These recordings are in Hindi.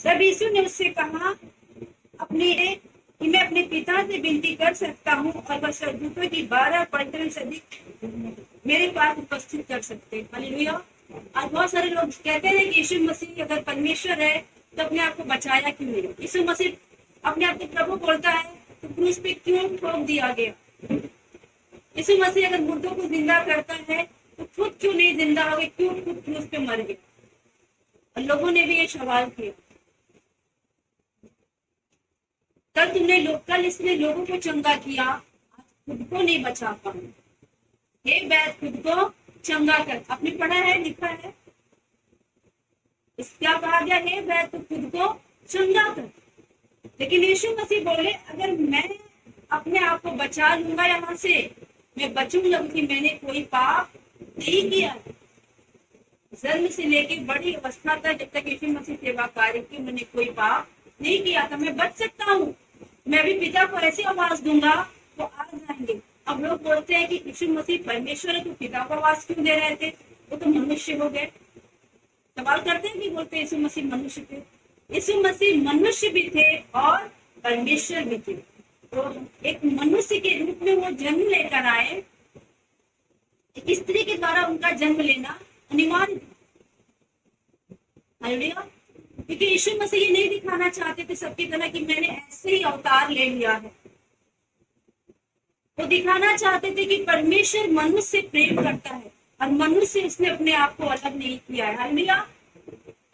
तब यीशु ने उससे कहा अपने कि मैं अपने पिता से विनती कर सकता हूँ और वह स्वर्गदूतों की 12 पलटन से अधिक मेरे पास उपस्थित कर सकते हैं। हालेलुया। आज बहुत सारे लोग कहते हैं कि यीशु मसीह अगर परमेश्वर है तो अपने आप को बचाया क्यों नहीं? यीशु मसीह अपने आप को प्रभु बोलता है तो क्रूस पे क्यों ठोक दिया गया? यीशु मसीह अगर मुर्दों को जिंदा करता है तो खुद क्यों नहीं जिंदा हो गए? क्यों खुद क्रूस पे मर गए? और लोगों ने भी ये सवाल किया। कल इसने लोगों को चंगा किया, आज खुद को नहीं बचा पाए। हे वैद्य खुद को चंगा कर। आपने पढ़ा है, लिखा है, इस क्या कहा गया? हे वैद्य खुद को चंगा कर। लेकिन यीशु मसीह बोले अगर मैं अपने आप को बचा लूंगा यहाँ से, मैं बचूंगा कि मैंने कोई पाप नहीं किया। जन्म से लेके बड़ी अवस्था तक जब तक यीशु मसीह सेवा कार्य की मैंने कोई पाप नहीं किया था, मैं बच सकता हूँ। मैं भी पिता को ऐसी आवाज दूंगा वो आ जाएंगे। अब लोग बोलते हैं कि यीशु मसीह परमेश्वर है तो पिता को आवाज क्यों दे रहे थे? वो तो मनुष्य हो गए। सवाल करते हैं कि बोलते यीशु मसीह मनुष्य थे। यीशु मसीह मनुष्य भी थे और परमेश्वर भी थे। तो एक मनुष्य के रूप में वो जन्म लेकर आए। एक स्त्री के द्वारा उनका जन्म लेना अनिवार्य था। हालेलुया। क्योंकि यीशु मसीह ये नहीं दिखाना चाहते थे सबकी तरह कि मैंने ऐसे ही अवतार ले लिया है। वो दिखाना चाहते थे कि परमेश्वर मनुष्य से प्रेम करता है और मनुष्य से उसने अपने आप को अलग नहीं किया है। हालेलुया।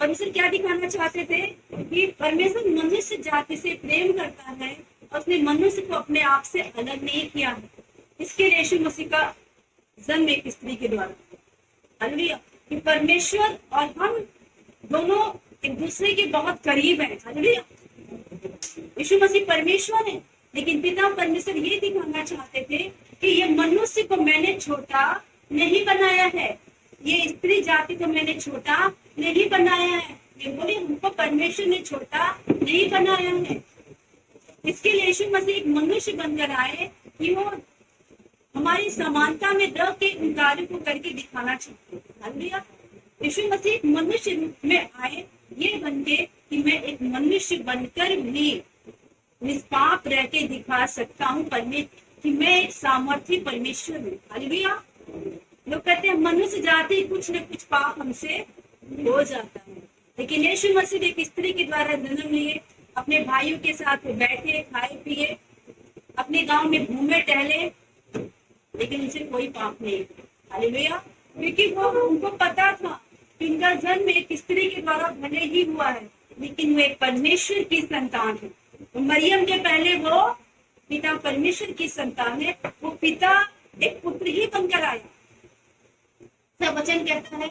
परमेश्वर क्या दिखाना चाहते थे कि परमेश्वर मनुष्य जाति से प्रेम करता है और उसने मनुष्य को अपने आप से अलग नहीं किया है। इसके लिए यीशु मसीह का जन्म एक स्त्री के द्वारा। हालेलुया। कि परमेश्वर और हम दोनों एक दूसरे के बहुत करीब है। हालेलुया। यीशु मसीह परमेश्वर है, लेकिन पिता परमेश्वर ये दिखाना चाहते थे कि ये मनुष्य को मैंने छोटा नहीं बनाया है, ये स्त्री जाति को मैंने छोटा नहीं बनाया है। ये बोले हमको परमेश्वर ने छोटा नहीं बनाया है। इसके लिए यीशु मसीह एक मनुष्य बनकर आए कि वो हमारी समानता में रह के उन कार्यों को करके दिखाना चाहते हैं। हालेलुया। यीशु मसीह मनुष्य रूप में आए ये बन के कि मैं एक मनुष्य बनकर भी निष्पाप रह के दिखा सकता हूँ कि मैं एक सामर्थ्य परमेश्वर हूँ। हालेलुया। लोग कहते हैं मनुष्य जाति कुछ न कुछ पाप हमसे हो जाता है, लेकिन यीशु मसीह एक स्त्री के द्वारा जन्म लिए, अपने भाइयों के साथ वो बैठे, खाए पिए, अपने गांव में घूमे टहले, लेकिन उनसे कोई पाप नहीं। हालेलुया। क्योंकि वो उनको पता था कि उनका जन्म एक स्त्री के द्वारा भले ही हुआ है, लेकिन वो एक परमेश्वर की संतान है। तो मरियम के पहले वो पिता परमेश्वर की संतान है। वो पिता एक पुत्र ही बनकर आया। सब वचन कहता है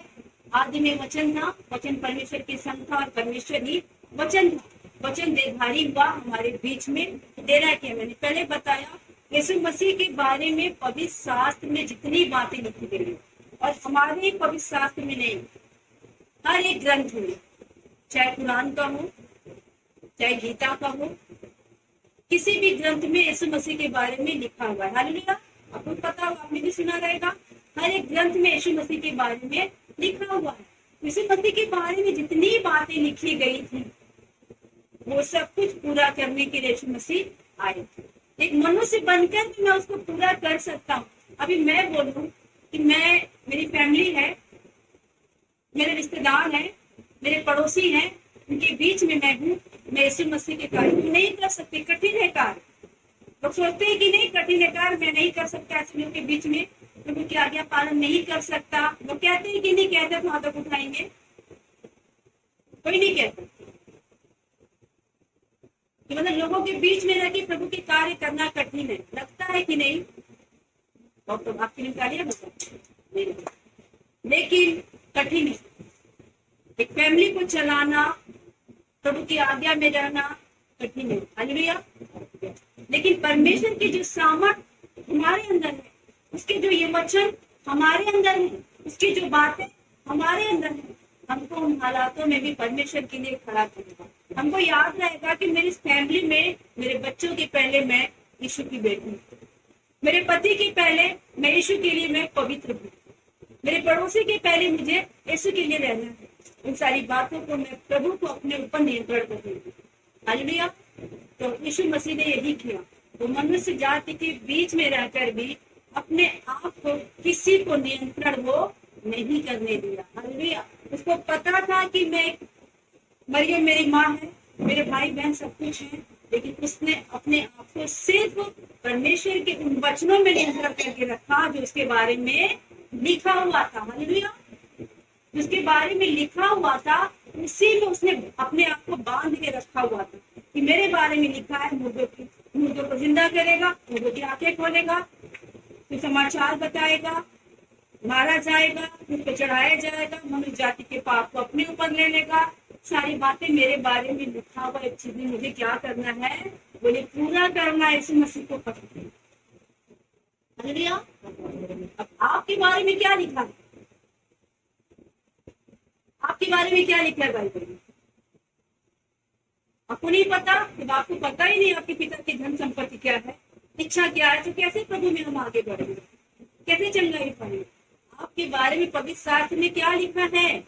आदि में वचन था, वचन परमेश्वर के संग था और परमेश्वर ही वचन था। वचन देहधारी हुआ हमारे बीच में। देना क्या मैंने पहले बताया, यीशु मसीह के बारे में पवित्र शास्त्र में जितनी बातें लिखी गई और हमारे पवित्र शास्त्र में नहीं, हर एक ग्रंथ में, चाहे कुरान का हो चाहे गीता का हो, किसी भी ग्रंथ में यीशु मसीह के बारे में लिखा हुआ है। हालेलुया। आपको पता होगा, आपने भी सुना रहेगा, हर एक ग्रंथ में यीशु मसीह के बारे में लिखा हुआ है। यीशु मसीह के बारे में जितनी बातें लिखी गई थी वो सब कुछ पूरा करने के लिए यीशु मसीह आए थे। एक मनुष्य बनकर भी मैं उसको पूरा कर सकता हूँ। अभी मैं बोलूं कि मेरी फैमिली है, मेरे रिश्तेदार हैं, मेरे पड़ोसी हैं, उनके बीच में मैं हूँ, मैं यीशु मसीह के कार्य नहीं कर सकती। कठिन है कार्य। लोग सोचते हैं कि नहीं कठिन है कार्य, मैं नहीं कर सकता ऐसे लोगों के बीच में, प्रभु की आज्ञा पालन नहीं कर सकता। लोग कहते हैं कि नहीं, कहते तो हाथ उठाएंगे, कोई नहीं कहता कि मतलब लोगों के बीच में रह के प्रभु के कार्य करना कठिन है। लगता है कि नहीं? तो आपकी निकालिए नहीं, लेकिन कठिन है। एक फैमिली को चलाना, प्रभु की आज्ञा में रहना कठिन है। हालेलुया। लेकिन परमेश्वर की जो सामर्थ हमारे अंदर है, उसके जो ये वचन हमारे अंदर है, उसकी जो बातें हमारे अंदर है, हमको उन हालातों में भी परमेश्वर के लिए खड़ा करेगा। हमको याद रहेगा कि मेरी फैमिली में मेरे बच्चों के पहले मैं यीशु की बेटी हूँ, मेरे पति के पहले मैं यीशु के लिए मैं पवित्र हूँ, मेरे पड़ोसी के पहले मुझे यीशु के लिए रहना है। उन सारी बातों को मैं प्रभु को अपने ऊपर नियंत्रण करूंगी। हालेलुया। तो यीशु मसीह ने यही किया। तो मनुष्य जाति के बीच में रहकर भी अपने आप को किसी को नियंत्रण वो नहीं करने दिया। हालेलुया। उसको पता था कि मैं, मरियम मेरी माँ है, मेरे भाई बहन सब कुछ है, लेकिन उसने अपने आप को सिर्फ परमेश्वर के उन वचनों में नियंत्रण करके रखा जो उसके बारे में लिखा हुआ था। हालेलुया। जिसके बारे में लिखा हुआ था उसी में उसने अपने आप को बांध के रखा हुआ था कि मेरे बारे में लिखा है, मुर्दों को जिंदा करेगा, मुर्दों की आंखें खोलेगा, फिर समाचार बताएगा, मारा जाएगा, फिर पे चढ़ाया जाएगा, मनुष्य जाति के पाप को अपने ऊपर ले लेगा। सारी बातें मेरे बारे में लिखा हुआ एक चीज मुझे क्या करना है, बोले पूरा करना है। यीशु मसीह को पकड़। हालेलुया। अब आपके बारे में क्या लिखा है? आपके बारे में क्या लिखा है बाइबल में? आपको नहीं पता? जब आपको पता ही नहीं आपके पिता की धन संपत्ति क्या है, इच्छा क्या है, तो कैसे प्रभु में हम आगे बढ़ेंगे, कैसे चंगाई पाएंगे? आपके बारे में पवित्र शास्त्र में क्या लिखा है?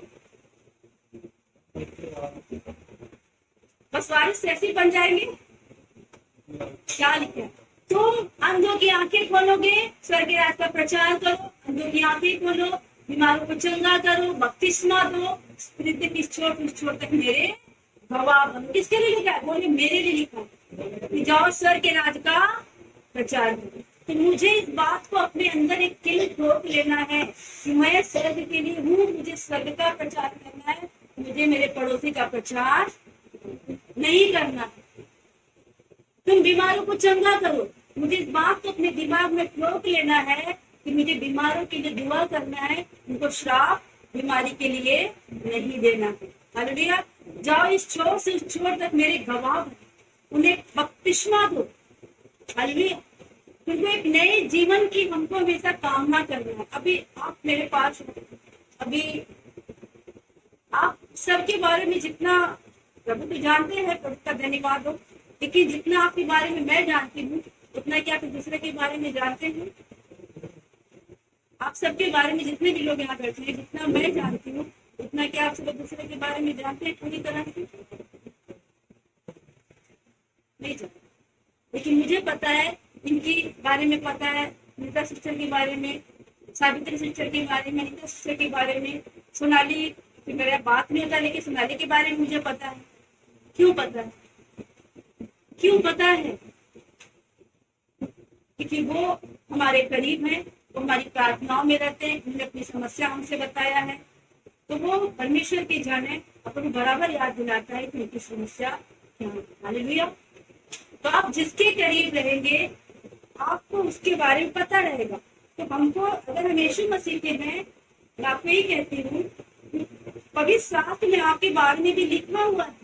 बस वारिस से ऐसे बन जाएंगे? क्या लिखा है? तुम अंधों की आंखें खोलोगे, स्वर्ग के राज का प्रचार करो, अंधों की आंखें खोलो, बीमारों को चंगा करो, बपतिस्मा दो, इस छोर तक मेरे गवाह बनो। किसके लिए लिखा है? बोले मेरे लिए लिखा है कि जाओ स्वर्ग के राज का प्रचार करो। तो मुझे इस बात को अपने अंदर एक किल ठोक लेना है कि मैं स्वर्ग के लिए हूँ, मुझे स्वर्ग का प्रचार करना है, मुझे मेरे पड़ोसी का प्रचार नहीं करना है। तुम बीमारों को चंगा करो, मुझे इस बात को अपने दिमाग में ठोक लेना है कि मुझे बीमारों के लिए दुआ करना है, उनको श्राप बीमारी के लिए नहीं देना है। हालेलुया। जाओ इस छोर से उस छोर तक मेरे गवाह बनो, उन्हें बपतिस्मा दो। हालेलुया। क्योंकि एक नए जीवन की हमको हमेशा कामना करना है। अभी आप मेरे पास, अभी आप सबके बारे में जितना प्रभु तो जानते हैं, प्रभु का धन्यवाद हो, लेकिन जितना आपके बारे में मैं जानती हूँ उतना क्या आप दूसरे के बारे में जानते हैं? आप सबके बारे में जितने भी लोग यहाँ बैठे हैं, जितना मैं जानती हूँ उतना क्या आप सब दूसरे के बारे में जानते हैं पूरी तरह से? नहीं जानते। लेकिन मुझे पता है, इनके बारे में पता है, नीता सिस्टर के बारे में, सावित्री सिस्टर के बारे में, नीता सिस्टर के बारे में, सोनाली, मेरा बात नहीं होता लेकिन सोनाली के बारे में मुझे पता है। क्यों पता है? क्यों पता है? क्योंकि वो हमारे करीब हैं, वो हमारी प्रार्थनाओं में रहते हैं, उन्होंने अपनी समस्या हमसे बताया है, तो वो परमेश्वर के जाने अपन बराबर याद दिलाता है कि उनकी समस्या क्या है। हालेलुया। तो आप जिसके करीब रहेंगे आपको उसके बारे में पता रहेगा। तो हमको, अगर हम यीशु मसीह के हैं, मैं आपको यही कहती हूँ, पवित्र शास्त्र में आपके बारे में भी लिखा हुआ है।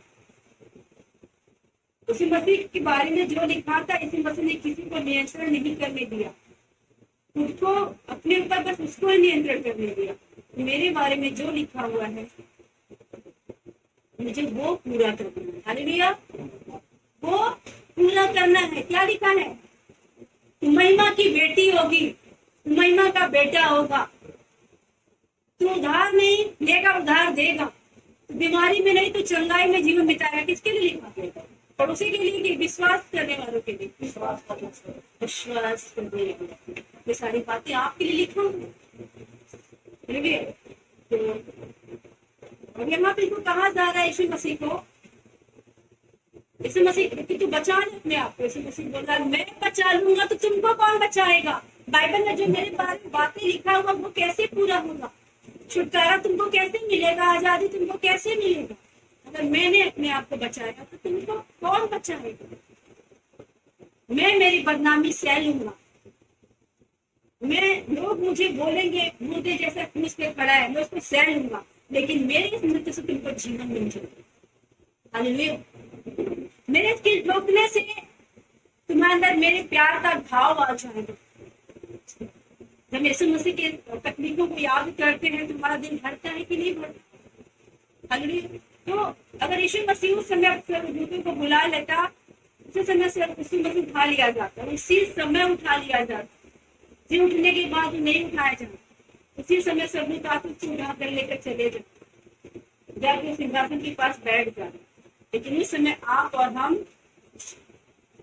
उसी मसीह के बारे में जो लिखा था, इसी मसीह ने किसी को नियंत्रण नहीं करने दिया, उसको अपने ऊपर बस उसको ही नियंत्रण करने दिया। मेरे बारे में जो लिखा हुआ है मुझे वो पूरा करना है। हालेलुया। वो पूरा करना है। क्या लिखा है? तू महिमा की बेटी होगी, तू महिमा का बेटा होगा, तू उधार नहीं लेगा, उधार देगा, तू बीमारी में नहीं तो चंगाई में जीवन बिताएगा। किसके लिए लिखा है? पड़ोसी के लिए कि विश्वास करने वालों के लिए? विश्वास करने वालों। ये सारी बातें आपके लिए लिखा हूँ। तो अब यहाँ पे इनको कहा जा रहा है यीशु मसीह को, यीशु मसीह कि तू बचा ले अपने आप को। यीशु मसीह बोल रहा है मैं बचा लूंगा तो तुमको कौन बचाएगा? बाइबल में जो मेरे बारे में बातें लिखा हुआ वो कैसे पूरा होगा? छुटकारा तुमको कैसे मिलेगा? आजादी तुमको कैसे मिलेगा? अगर मैंने अपने आप को बचाया तो तुमको कौन बचाएगा? मैं मेरी बदनामी सह लूंगा, मैं, लोग मुझे बोलेंगे मुझे जैसा क्रूस पे खड़ा है, मैं उसको सह लूंगा, लेकिन मेरे इस मृत्यु से तुमको जीवन मिल जाएगा। हालेलुया। मेरे इसके रोकने से तुम्हारे अंदर मेरे प्यार का भाव आ जाएगा। जब यीशु मसीह के तकलीफों को याद करते हैं तुम्हारा दिल भरता है कि नहीं भरता? हालेलुया। तो अगर यीशु मसीह उस समय दूतों को बुला लेता, उसी समय से यीशु मसीह उठा लिया जाता, उसी समय उठा लिया जाता। जी उठने के बाद नहीं उठाया जाता, उसी समय सब उठा कर लेकर चले जाते। जाके सिंहासन के पास बैठ जाए, लेकिन उस समय आप और हम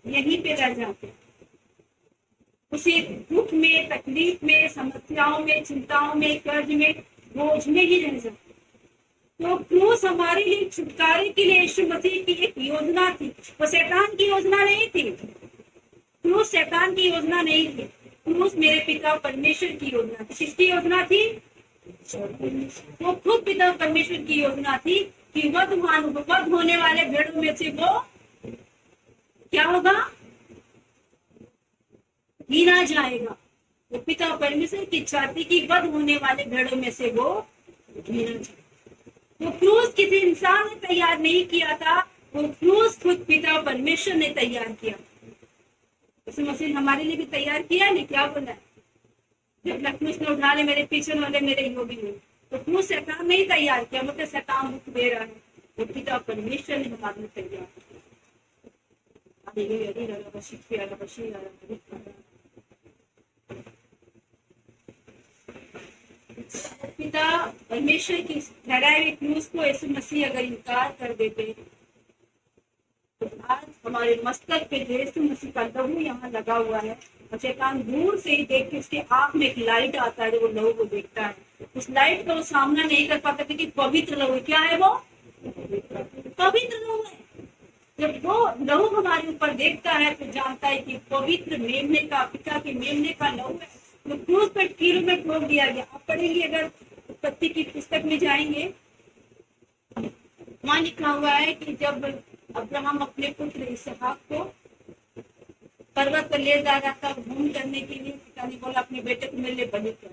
यहीं पे रह जाते, उसी दुख में, तकलीफ में, समस्याओं में, चिंताओं में, कर्ज में, बोझ में ही रह जाते। तो क्रूस हमारे लिए छुटकारे के लिए यीशु मसीह की एक योजना थी, वो शैतान की योजना नहीं थी। क्रूस शैतान की योजना नहीं थी, क्रूस मेरे पिता परमेश्वर की योजना थी। किसकी योजना थी? वो खुद पिता परमेश्वर की योजना थी कि वध होने वाले भेड़ों में से वो क्या होगा? गिना जाएगा। वो पिता परमेश्वर की इच्छा थी कि वध होने वाले भेड़ों में से वो गिना जाएगा। वो क्रूस किसी इंसान ने तैयार नहीं किया था, वो क्रूस खुद पिता परमेश्वर ने तैयार किया। उस मसीह हमारे लिए भी तैयार किया नहीं, क्या बोला है? जब लक्ष्मी ने उठा ले मेरे पीछे वाले मेरे योगी में, तो क्रूस शैतान नहीं तैयार किया, मतलब शैतान दुख दे रहा है, वो पिता परमेश्वर ने हमारे लिए तैयार किया। पिता परमेश्वर की ठहराए हुए क्रूस को यीशु मसीह अगर इनकार कर देते, तो आज हमारे मस्तक पे जो यीशु मसीह का लहू यहाँ लगा हुआ है, और शैतान दूर से ही देख के उसके आंख में एक लाइट आता है, वो लहू को देखता है, उस लाइट का वो सामना नहीं कर पाता क्योंकि पवित्र लहू। क्या है वो? पवित्र लहू है। जब वो लहू हमारे ऊपर देखता है तो जानता है कि पवित्र मेमने का, पिता के मेमने का लहू है। तो क्रूस पर कीलों में ठोक दिया गया। आप पढ़ेंगे, अगर उत्पत्ति की पुस्तक में जाएंगे, वहां लिखा हुआ है कि जब अब्राहम अपने पुत्र इसहाक को पर्वत पर ले जा रहा था घूम करने के लिए, पिता ने बोला अपने बेटे को मेरे लिए बलि कर।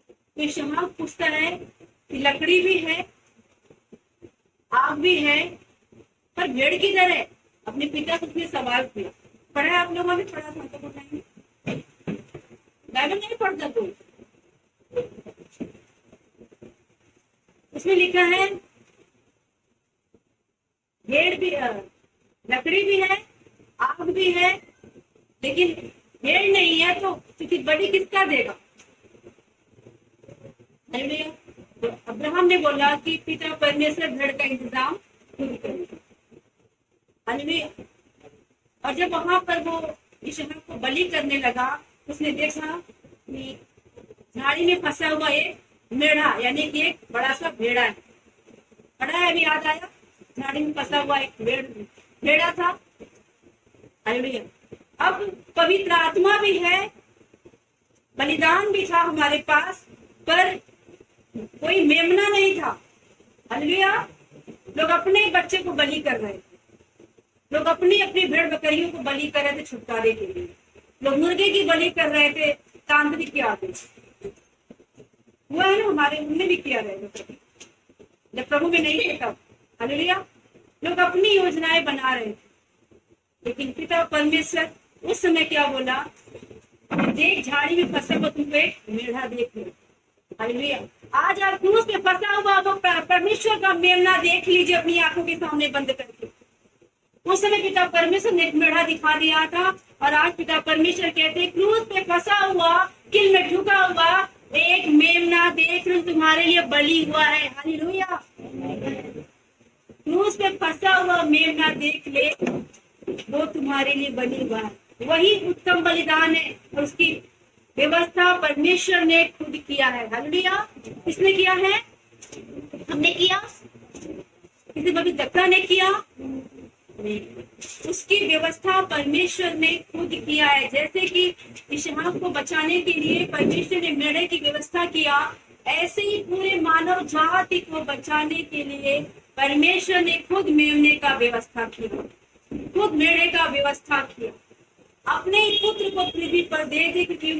तो इसहाक पूछता है कि लकड़ी भी है, आग भी है, पर भेड़ किधर है? अपने पिता को उसने सवाल किया। पढ़ा है आप लोगों ने? पढ़ा था तो बताएंगे। बाइबल नहीं पढ़ता कोई? उसमें लिखा है भेड़ भी, लकड़ी भी है, आग भी है, लेकिन भेड़ नहीं है, तो बलि किसका देगा? तो अब्राहम ने बोला कि पिता परमेश्वर भेड़ का इंतजाम खुद करेगा। और जब वहां पर वो इसहाक को बलि करने लगा, उसने देखा कि झाड़ी में फंसा हुआ एक मेढ़ा, यानी कि एक बड़ा सा भेड़ा है। पढ़ा है? अभी याद आया? झाड़ी में फंसा हुआ एक भेड़ा था। अब पवित्र आत्मा भी है, बलिदान भी था हमारे पास, पर कोई मेमना नहीं था। हालेलुया। लोग अपने बच्चे को बलि कर रहे थे, लोग अपनी अपनी भेड़ बकरियों को बलि कर रहे थे छुटकारे के लिए, लोग मुर्गे की बलि कर रहे थे तांत्रिक के आगे। हुआ है ना, हमारे उनने भी किया रहेगा जब प्रभु में नहीं थे तब। हालेलुया। लोग अपनी योजनाएं बना रहे थे, लेकिन पिता परमेश्वर उस समय क्या बोला? देख, झाड़ी में फंसा हुआ तुमको एक मेढ़ा देख लो। हालेलुया। आज आप क्रूस पे फंसा हुआ वो परमेश्वर का मेमना देख लीजिए अपनी आंखों के सामने बंद करके। उस समय पिता परमेश्वर ने एक मेढ़ा दिखा दिया था, और आज पिता परमेश्वर कहते हैं क्रूस पे फंसा हुआ, किल में झुका हुआ एक मेमना देख लो, तुम्हारे लिए बलि हुआ है। हालेलुया। क्रूस पे फंसा हुआ मेमना देख ले, वो तुम्हारे लिए बलि हुआ है। वही उत्तम बलिदान है, और उसकी व्यवस्था परमेश्वर ने खुद किया है। हालेलुया। किसने किया है? हमने किया? किसी कभी धक्का नहीं किया? उसकी व्यवस्था परमेश्वर ने खुद किया है। जैसे कि इसहाक को बचाने के लिए परमेश्वर ने मेढ़े की व्यवस्था किया, ऐसे ही पूरे मानव जाति को बचाने के लिए परमेश्वर ने खुद मेमने का व्यवस्था किया, खुद मेढ़े का व्यवस्था किया। अपने ही पुत्र को पृथ्वी पर दे दे, क्योंकि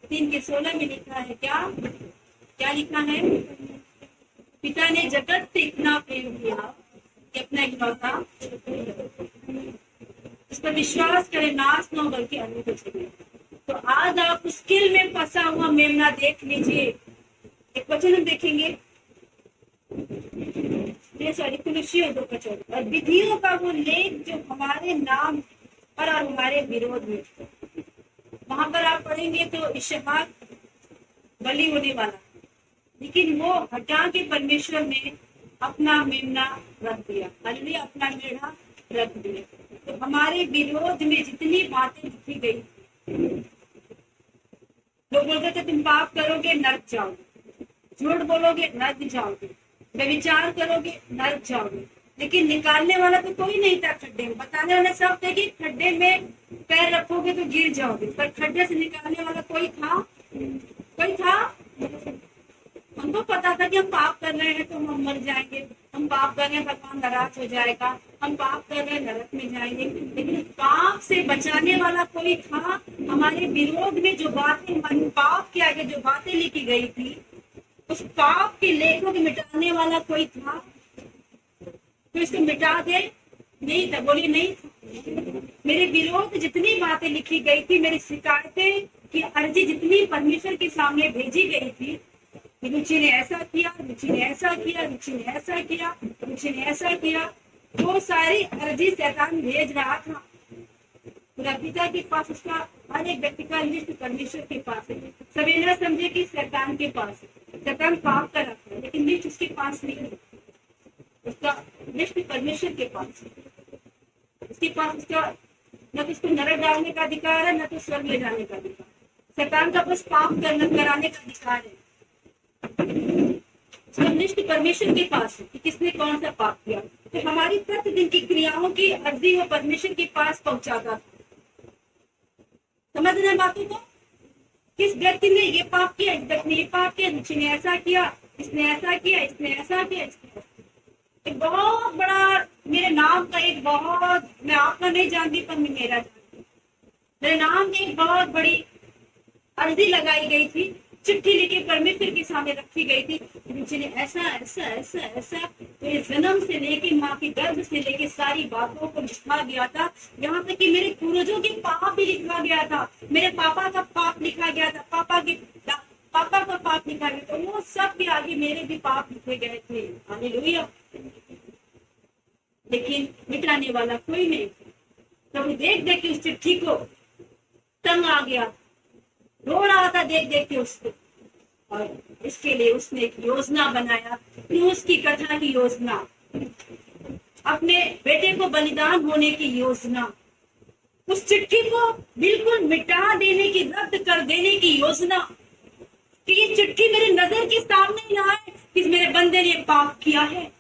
3:16 में लिखा है, क्या लिखा है? पिता ने जगत से इतना प्रेम किया कि अपना इकलौता, इस पर विश्वास करे, नाश न हो बल्कि अनंत जीवन। तो आज आप मुश्किल में फंसा हुआ मेमना देख लीजिए। एक वचन हम देखेंगे, सॉरी, कुलुस्सियों 2:14, और विधियों का वो लेख जो हमारे नाम पर और हमारे विरोध में। वहां पर आप पढ़ेंगे तो इसहाक बलि होने वाला, लेकिन वो हटा के परमेश्वर ने अपना मेमना रख दिया, हालेलुया, अपना मेढ़ा रख दिया। तो हमारे विरोध में जितनी बातें लिखी गई, लोग बोलते थे तुम पाप करोगे नरक जाओगे, झूठ बोलोगे नरक जाओगे, व्यभिचार करोगे नरक जाओगे, लेकिन निकालने वाला तो कोई नहीं था खड्डे में। बताने वाले सब थे कि खड्डे में पैर रखोगे तो गिर जाओगे, पर खड्डे से निकालने वाला कोई था? कोई था? हमको पता था कि हम पाप कर रहे हैं तो हम मर जाएंगे, हम पाप कर रहे हैं भगवान नाराज हो जाएगा, हम पाप कर रहे हैं नरक में जाएंगे, लेकिन पाप से बचाने वाला कोई था? हमारे विरोध में जो बातें, पाप के आगे जो बातें लिखी गई थी, उस पाप के लेखों को मिटाने वाला कोई था तो इसको मिटा दे? नहीं था। बोलिए नहीं था। मेरे विरोध जितनी बातें लिखी गई थी, मेरी शिकायतें की अर्जी जितनी परमेश्वर के सामने भेजी गई थी, रुचि ने ऐसा किया, रुचि ने ऐसा किया, रुचि ने ऐसा किया, रुचि ने ऐसा किया, वो सारी अर्जी शैतान भेज रहा था। पूरा पिता के पास उसका हर एक व्यक्ति का लिस्ट परमेश्वर के पास है। सभी न समझे कि शैतान के पास है, शैतान पाप कर रखा है, लेकिन लिस्ट उसके पास नहीं है। उसका लिस्ट परमेश्वर के पास है। उसके पास उसका न तो उसको नरक डालने का अधिकार है, न तो स्वर्ग ले जाने का अधिकार। शैतान का बस पाप करना कराने का अधिकार है। उसका लिस्ट परमेश्वर के पास है कि किसने कौन सा पाप किया। तो हमारी प्रतिदिन की क्रियाओं की अर्जी वो परमेश्वर के पास पहुंचाता था। समझ रहे बातों को? किस व्यक्ति ने ये पाप किया, इस व्यक्ति ने ये पाप किया, रुचि ने ऐसा किया, इसने ऐसा किया, इसने ऐसा किया, इसने एक बहुत बड़ा मेरे नाम का एक बहुत, मैं आपका नहीं जानती पर मैं मेरा जानती, मेरे नाम की एक बहुत बड़ी अर्जी लगाई गई थी, चिट्ठी लिखी परमेश्वर के सामने रखी गई थी। रुचि ने ऐसा ऐसा ऐसा ऐसा, तो ये जन्म से लेके माँ के गर्भ से लेके सारी बातों को लिखा गया था। यहाँ तक कि मेरे पूर्वजों के पाप भी लिखा गया था, मेरे पापा का पाप लिखा गया था, पापा का पाप लिखा गया था, वो सब के आगे मेरे भी पाप लिखे गए थे। हालेलुया। लेकिन मिटाने वाला कोई नहीं। प्रभु देख देख के उस चिट्ठी को तंग आ गया, रो रहा था देख देख के उसको, और इसके लिए उसने एक योजना बनाया, क्रूस की कथा की योजना, अपने बेटे को बलिदान होने की योजना, उस चिट्ठी को बिल्कुल मिटा देने की, रद्द कर देने की योजना, कि ये चिट्ठी मेरी नजर के सामने ना आए कि मेरे बंदे ने पाप किया है,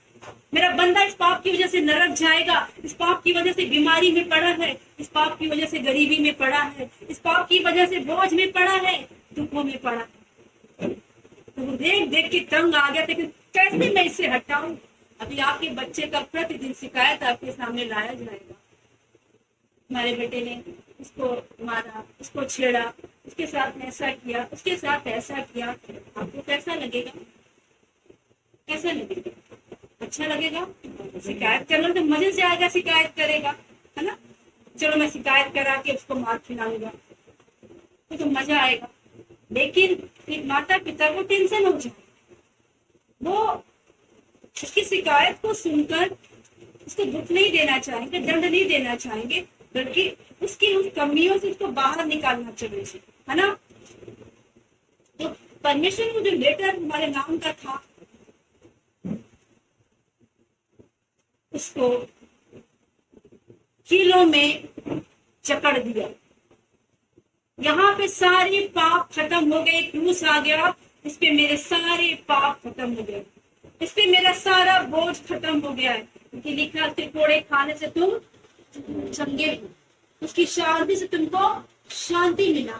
मेरा बंदा इस पाप की वजह से नरक जाएगा, इस पाप की वजह से बीमारी में पड़ा है, इस पाप की वजह से गरीबी में पड़ा है, इस पाप की वजह से बोझ में पड़ा है, दुखों में पड़ा है। तो देख देख के तंग आ गया था कि कैसे मैं इससे हटाऊं। अभी आपके बच्चे का प्रतिदिन शिकायत आपके सामने लाया जाएगा, हमारे बेटे ने उसको मारा, उसको छेड़ा, उसके साथ ऐसा किया, उसके साथ ऐसा किया। आपको कैसा लगेगा? कैसा लगेगा? अच्छा लगेगा? शिकायत करना तो मजे से आएगा, शिकायत करेगा, है ना? चलो मैं शिकायत करा के उसको मार खिलाऊंगा तो मजा आएगा। लेकिन एक माता पिता को टेंशन हो जाए, वो उसकी शिकायत को सुनकर उसको दुख नहीं देना चाहेंगे, दंड नहीं देना चाहेंगे, बल्कि उसकी उस कमियों से उसको बाहर निकालना चाहिए, है ना? तो परमेश्वर को जो लेटर हमारे नाम का था, उसको कीलों में जकड़ दिया। यहाँ पे सारे पाप खत्म हो गए, क्रूस आ गया, इस पे मेरे सारे पाप खत्म हो गए, इस पे मेरा सारा बोझ खत्म हो गया है। क्योंकि लिखा त्रिकोड़े खाने से तुम चंगे, उसकी शांति से तुमको शांति मिला,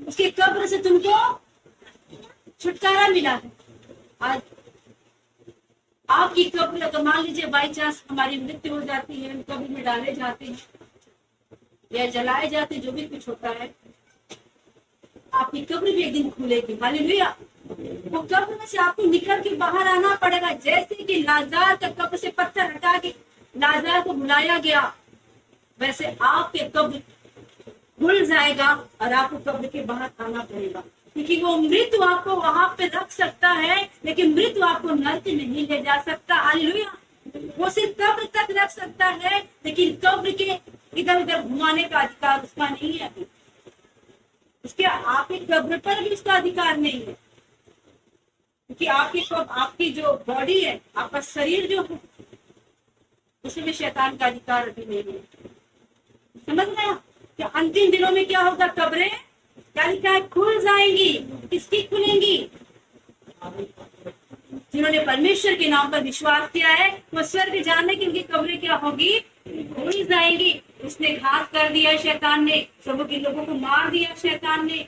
उसके कब्र से तुमको छुटकारा मिला है। आज आपकी कब्र, अगर मान लीजिए बाई चांस हमारी मृत्यु हो जाती है, हम कब्र में डाले जाते हैं या जलाए जाते, जो भी कुछ होता है, आपकी कब्र भी एक दिन खुलेगी। हालेलुया। वो कब्र में से आपको निकल के बाहर आना पड़ेगा। जैसे कि लाजार का कब्र से पत्थर हटा के लाजार को बुलाया गया, वैसे आपके कब्र खुल जाएगा और आपको कब्र के बाहर आना पड़ेगा। क्योंकि वो मृत्यु आपको वहां पे रख सकता है, लेकिन मृत्यु आपको नरक नहीं ले जा सकता। हालेलुया। वो सिर्फ कब्र तक रख सकता है, लेकिन कब्र के इधर उधर घुमाने का अधिकार उसका नहीं है। उसके आपके कब्र पर भी उसका अधिकार नहीं है। क्योंकि आपकी जो बॉडी है, आपका शरीर जो है, उसमें शैतान का अधिकार अभी नहीं है। समझ रहे हैं कि अंतिम दिनों में क्या होगा? कब्रें क्या लिखा है? खुल जाएंगी। किसकी खुलेंगी? जिन्होंने परमेश्वर के नाम पर विश्वास किया है, वो स्वर्ग जाने की उनकी कब्रें क्या होगी? खुल जाएंगी। उसने घात कर दिया शैतान ने, प्रभु के लोगों को मार दिया शैतान ने,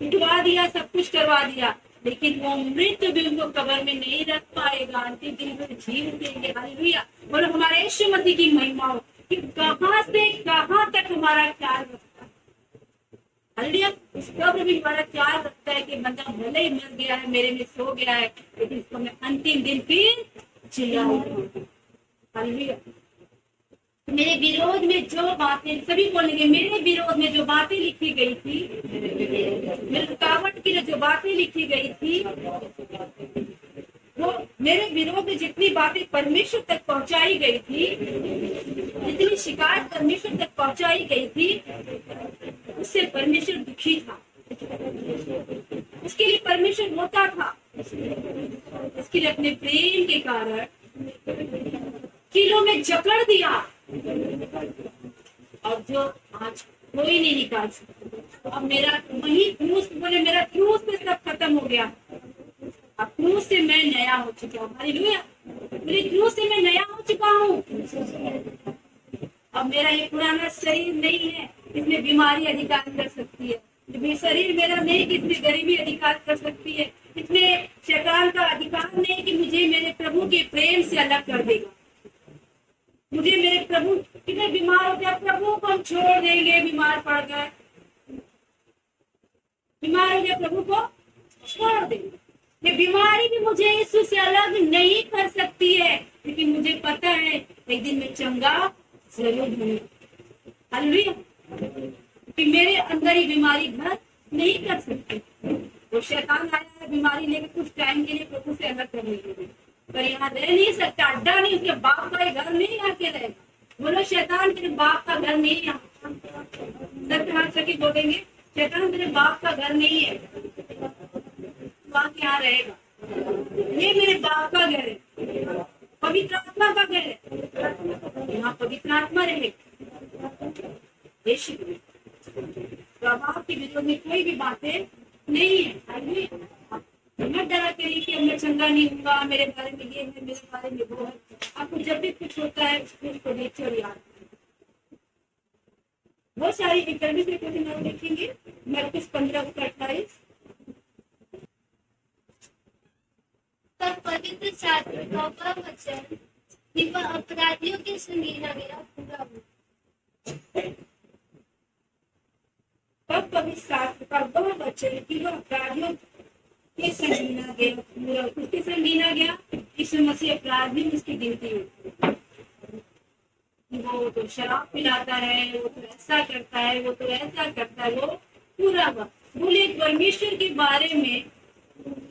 पिटवा दिया, सब कुछ करवा दिया, लेकिन वो मृत्यु भी उनको कब्र में नहीं रख पाएगा। अंतिम दिन में जी उठेंगे। हालेलुया। बोलो हमारे यीशु मसीह की महिमा हो कि कहां से कहां तक हमारा ख्याल रखता है। हालेलुया। उस कब्र भी हमारा ख्याल रखता है कि बंदा भले ही मर गया है, मेरे में सो गया है, लेकिन इसको मैं अंतिम दिन फिर जिलाऊंगा। हालेलुया। मेरे विरोध में जो बातें, सभी बोलेंगे, मेरे विरोध में जो बातें लिखी गई थी, मेरे रुकावट की जो बातें लिखी गई थी, वो मेरे विरोध में जितनी बातें परमेश्वर तक पहुंचाई गई थी, जितनी शिकायत परमेश्वर तक पहुंचाई गई थी, उससे परमेश्वर दुखी था। उसके लिए परमेश्वर रोता था। इसके लिए अपने प्रेम के कारण किलों में जकड़ दिया, और जो आज कोई नहीं निकाल सकता। अब मेरा वही क्रूस, बोले मेरा क्रूस पे सब खत्म हो गया। अब क्रूस से मैं नया हो चुका हूँ। हालेलुया। मेरे क्रूस से मैं नया हो चुका हूँ। अब मेरा ये पुराना शरीर नहीं है, इसमें बीमारी अधिकार कर सकती है। ये शरीर मेरा नहीं कि इसमें गरीबी अधिकार कर सकती है। इसमें शैतान का अधिकार नहीं कि मुझे मेरे प्रभु के प्रेम से अलग कर देगा। मुझे मेरे प्रभु, कितने बीमार हो गया, प्रभु को हम छोड़ देंगे, बीमार पड़ गए, बीमार हो गया, प्रभु को छोड़ देंगे। ये बीमारी भी मुझे यीशु से अलग नहीं कर सकती है, लेकिन मुझे पता है एक दिन मैं चंगा जरूर हूँ। हालेलुया। कि मेरे अंदर ही बीमारी घर नहीं कर सकती। वो शैतान आया है बीमारी लेकर कुछ टाइम के लिए प्रभु से अलग करने के लिए, पर यहाँ रह नहीं सकता। अड्डा नहीं, उसके बाप का घर नहीं आके रहेगा। बोलो शैतान तेरे बाप का घर नहीं है। सत्य हाथ सके बोलेंगे, शैतान तेरे बाप का घर नहीं है, वहां क्या रहेगा? ये मेरे बाप का घर है, पवित्र आत्मा का घर है, यहाँ पवित्र आत्मा रहेगा। प्रभाव के विरोध में कोई भी बातें नहीं है। मत डरा करिए कि मैं चंगा नहीं हूँगा, मेरे बारे में ये है, मेरे बारे में वो है। आपको जब भी कुछ होता है उसको देखिए और याद करिए। बहुत सारी इंटरव्यू से कुछ नाम देखेंगे। मरकुस 15:28। तब पवित्र शास्त्र का वह वचन कि वह अपराधियों के संगीना गया पूरा हुआ। तब पवित्र शास्त्र का वह वचन कि वह अपराधियों के संगीना गया पूरा। किसके संगीना गया? यीशु मसीह अपराधी में उसकी गिनती हुई। वो तो शराब पिलाता है, वो तो ऐसा करता है, वो तो ऐसा करता है, वो पूरा हुआ। बोले परमेश्वर के बारे में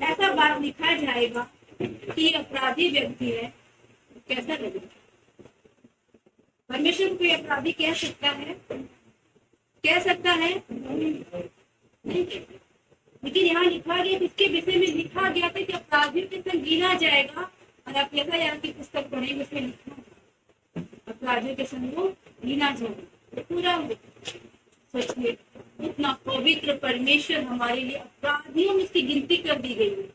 ऐसा बात लिखा जाएगा कि अपराधी व्यक्ति है, कैसा लगेगा? परमेश्वर को कोई अपराधी कह सकता है? कह सकता है? नहीं कह सकता। लेकिन यहाँ लिखा गया, इसके विषय में लिखा गया था कि अपराधियों के संग गिना जाएगा। और आप ऐसा यहाँ की पुस्तक पढ़ेंगे, उसमें लिखा है अपराधियों के संग वो गिना जाएगा। तो पूरा सोचिए, इतना पवित्र परमेश्वर हमारे लिए अपराधियों में इसकी गिनती कर दी गई है।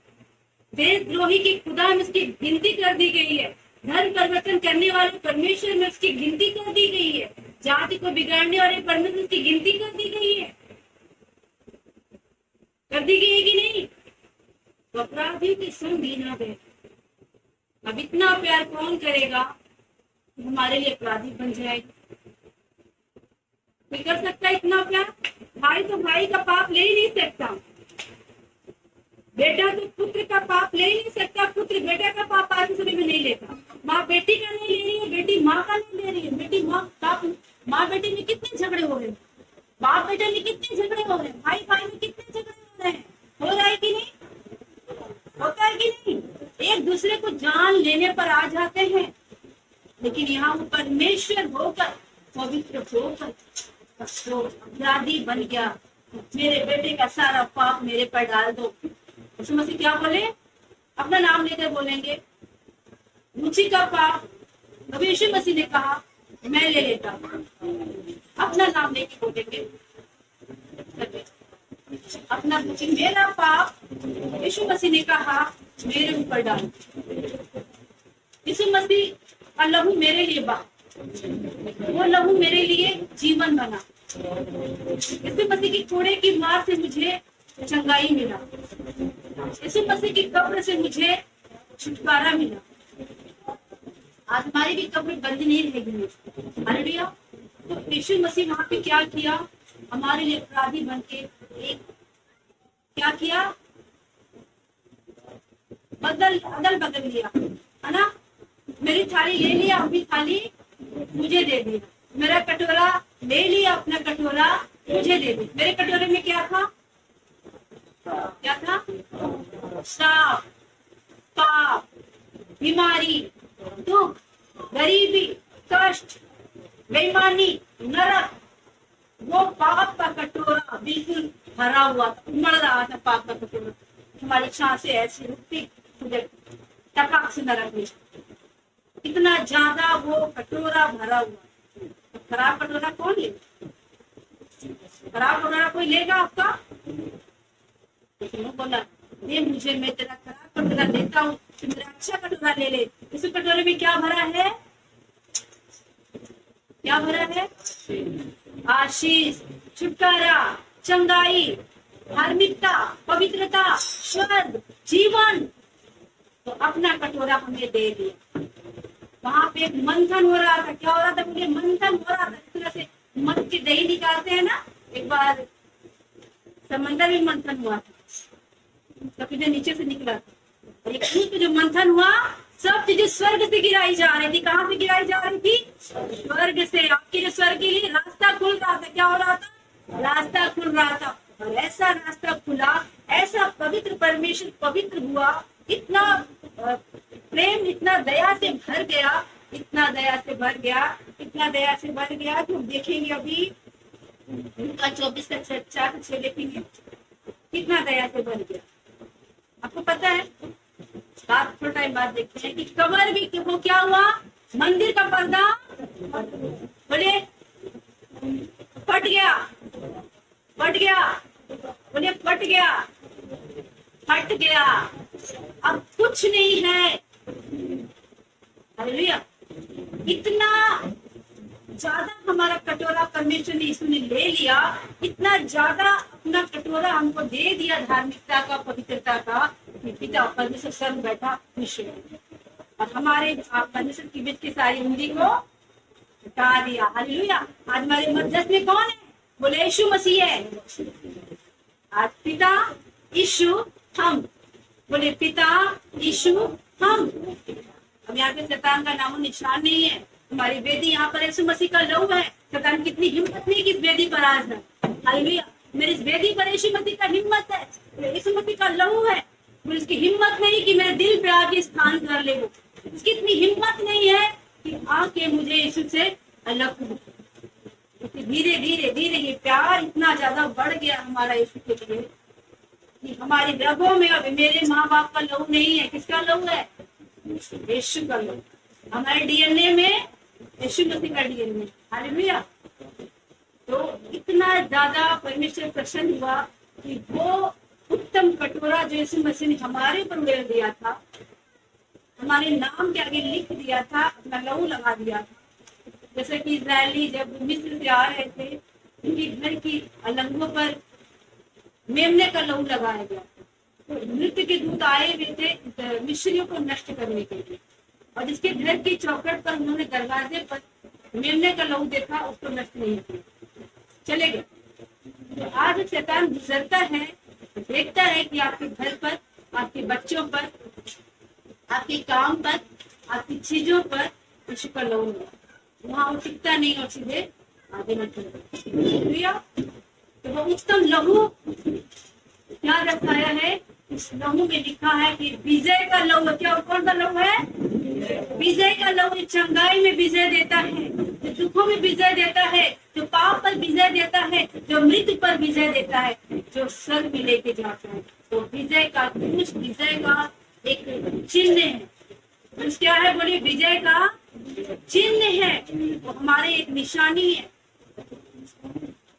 देशद्रोही की खुदा में उसकी गिनती कर दी गई है। धर्म परिवर्तन करने वाले परमेश्वर में उसकी गिनती कर दी गई है। जाति को बिगाड़ने वाले परमेश्वर उसकी गिनती कर दी गई है। कर दी गई है कि नहीं? तो अपराधियों के संग गिना गया। अब इतना प्यार कौन करेगा हमारे लिए अपराधी बन जाएगा? कोई कर सकता है इतना प्यार? भाई तो भाई का पाप ले ही नहीं सकता, बेटा तो पुत्र का पाप ले ही नहीं सकता, पुत्र बेटा का पाप आज समय में नहीं लेता। माँ बेटी का नहीं ले रही है, बेटी माँ का नहीं ले रही है। बेटी माँ बेटी में कितने झगड़े हो रहे हैं, बाप बेटे में कितने झगड़े हो रहे हैं, भाई भाई में कितने झगड़े हो रहे हैं। हो रहा है कि नहीं? होता है कि नहीं? एक दूसरे को जान लेने पर आ जाते हैं। लेकिन यहाँ वो परमेश्वर होकर, पवित्र होकर अपराधी बन गया। मेरे बेटे का सारा पाप मेरे पर डाल दो। उसमें से क्या बोले? अपना नाम लेकर बोलेंगे, रुचि का पाप प्रभु यीशु मसीह ने कहा मैं ले लेता हूँ। अपना नाम लेके बोलेंगे, अपना रुचि, मेरा पाप यीशु मसीह ने कहा मेरे ऊपर डाल, यीशु मसीह का लहू मेरे लिए बहा, वो लहू मेरे लिए जीवन बना, यीशु मसीह की कोड़े की मार से मुझे चंगाई मिला, यीशु मसीह की कब्र से मुझे छुटकारा मिला। आज हमारी भी कब्र बंद नहीं रहेगी। हालेलुया। तो यीशु मसीह वहां पे क्या किया, हमारे लिए अपराधी बन के एक क्या किया, अदल बदल लिया, है ना। मेरी थाली ले लिया, अपनी थाली मुझे दे दी, मेरा कटोरा ले लिया, अपना कटोरा मुझे दे दी। मेरे कटोरे में क्या था, क्या था, श्राप, पाप, बीमारी, दुख, गरीबी, कष्ट, बेईमानी, नरक, वो पाप का कटोरा बिल्कुल भरा हुआ था, उमड़ रहा था पाप का कटोरा। हमारी सांसें ऐसी रुकती, टपक से नरक में, इतना ज्यादा वो कटोरा भरा हुआ। तो खराब कटोरा कौन लेगा, खराब कटोरा कोई लेगा आपका, बोला ये मुझे, मैं तेरा खराब कटोरा लेता हूँ, तो मेरा अच्छा कटोरा ले ले। इस कटोरे में क्या भरा है, क्या भरा है, आशीष, छुटकारा, चंगाई, धार्मिकता, पवित्रता, स्वर्ग, जीवन। तो अपना कटोरा हमने दे दिया। वहां पे एक मंथन हो रहा था, क्या हो रहा था, मुझे मंथन हो रहा था, इस तरह से मध की दही निकालते हैं ना। एक बार समंदर में मंथन हुआ था, कभी नीचे से निकला था, और एक जो मंथन हुआ, सब चीजें स्वर्ग से गिराई जा रही थी। कहाँ से गिराई जा रही थी, स्वर्ग से। आपके लिए स्वर्ग के लिए रास्ता खुल रहा था, क्या हो रहा था, रास्ता खुल रहा था। और ऐसा रास्ता खुला, ऐसा पवित्र परमेश्वर पवित्र हुआ, इतना प्रेम, इतना दया से भर गया, इतना दया से भर गया, इतना दया से भर गया कि हम देखेंगे अभी उनका 24 का 4 देखेंगे, कितना दया से भर गया। आपको पता है, बात थोड़ा टाइम बाद देखते हैं कि कमर भी वो क्या हुआ, मंदिर का पर्दा बोले फट गया, फट गया, बोले फट गया, फट गया, अब कुछ नहीं है। हालेलुया। इतना ज्यादा हमारा कटोरा परमेश्वर ने यीशु ने ले लिया, इतना ज्यादा अपना कटोरा हमको दे दिया धार्मिकता का, पवित्रता का, कि पिता परमेश्वर स्वर्ग बैठा खुश है, और हमारे परमेश्वर की बीच की सारी उंगली को हटा दिया। हालेलुया। आज हमारे मध्यस्थ में कौन है, बोले यीशु मसीह है। आज पिता यीशु हम, बोले पिता यीशु हम। अब यहाँ पे शैतान का नामो निशान नहीं है। हमारी वेदी यहाँ पर यीशु मसीह का लहू है। शैतान कितनी हिम्मत नहीं कि इस वेदी पर आज है। हालेलुया। मेरी इस वेदी पर यीशु मसीह का हिम्मत है, यीशु मसीह का लहू है। मुझे इसकी हिम्मत नहीं कि मेरे दिल पे आके स्थान कर ले, वो इसकी इतनी हिम्मत नहीं है कि आके मुझे यीशु से अलग हो। धीरे धीरे धीरे ये प्यार इतना ज्यादा बढ़ गया हमारा यीशु के लिए कि हमारी रगों में अब मेरे माँ बाप का लहू नहीं है। किसका लहू है, यीशु का लहू। हमारे डीएनए में यीशु मसीह का डीएनए। हालेलुया। तो इतना ज्यादा परमेश्वर प्रसन्न हुआ कि वो उत्तम कटोरा जो यीशु मसीह ने हमारे ऊपर उड़ेल दिया था, हमारे नाम के आगे लिख दिया था, अपना लहू लगा दिया था। जैसे कि इजरायली जब मिस्र से आ रहे थे, उनकी घर की अलंगों पर मेमने का लहू लगाया गया था। तो मृत्यु के दूत आए हुए थे मिस्रियों को नष्ट करने के लिए, और जिसके घर की चौखट पर उन्होंने दरवाजे पर मेमने का लहू देखा, उसको नष्ट नहीं किया, चले गए। तो आज शैतान गुजरता है, देखता है कि आपके घर पर, आपके बच्चों पर, आपके काम पर, आपकी चीजों पर यीशु का लहू है, वहां वो टिकता नहीं और सीधे आगे निकलता। तो वो उत्तम लहू क्या दर्शाया है, इस लहू में लिखा है कि विजय का लहू। क्या कौन सा लहू है, विजय का लहू। चंगाई में विजय देता है, जो दुखों में विजय देता है, जो पाप पर विजय देता है, जो मृत्यु पर विजय देता है, जो स्वर्ग में लेके जाता है। तो विजय का क्रूस, विजय का एक चिन्ह है। क्रूस क्या है बोलिए? विजय का चिन्ह है, वो हमारे एक निशानी है।